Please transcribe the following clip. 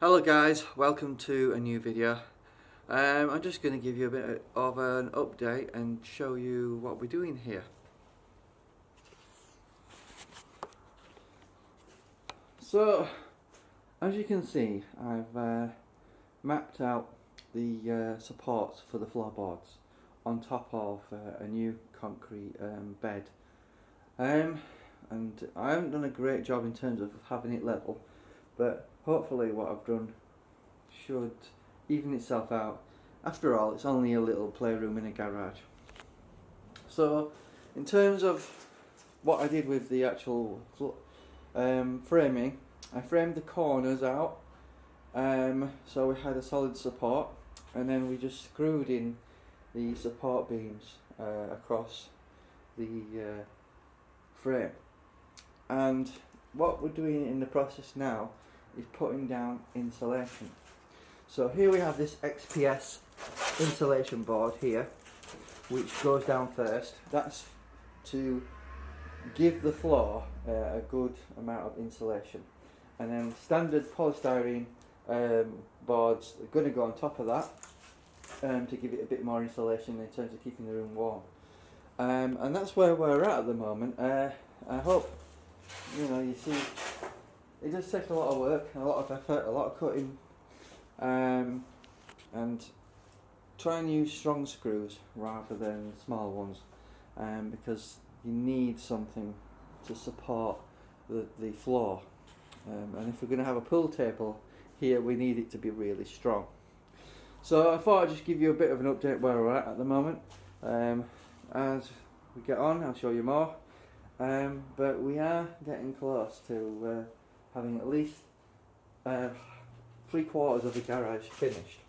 Hello guys, welcome to a new video. I'm just going to give you a bit of an update and show you what we're doing here. So, as you can see, I've mapped out the supports for the floorboards on top of a new concrete bed. And I haven't done a great job in terms of having it level, but hopefully what I've done should even itself out. After all, it's only a little playroom in a garage. So in terms of what I did with the actual framing, I framed the corners out, so we had a solid support, and then we just screwed in the support beams across the frame. And what we're doing in the process now is putting down insulation. So here we have this XPS insulation board here, which goes down first. That's to give the floor a good amount of insulation, and then standard polystyrene boards are going to go on top of that to give it a bit more insulation in terms of keeping the room warm. And that's where we're at the moment. I hope you see it does take a lot of work, a lot of effort, a lot of cutting, and try and use strong screws rather than small ones, because you need something to support the floor, and if we're going to have a pool table here, we need it to be really strong. So I thought I'd just give you a bit of an update where we're at the moment. As we get on, I'll show you more, but we are getting close to having at least 3/4 of the garage finished.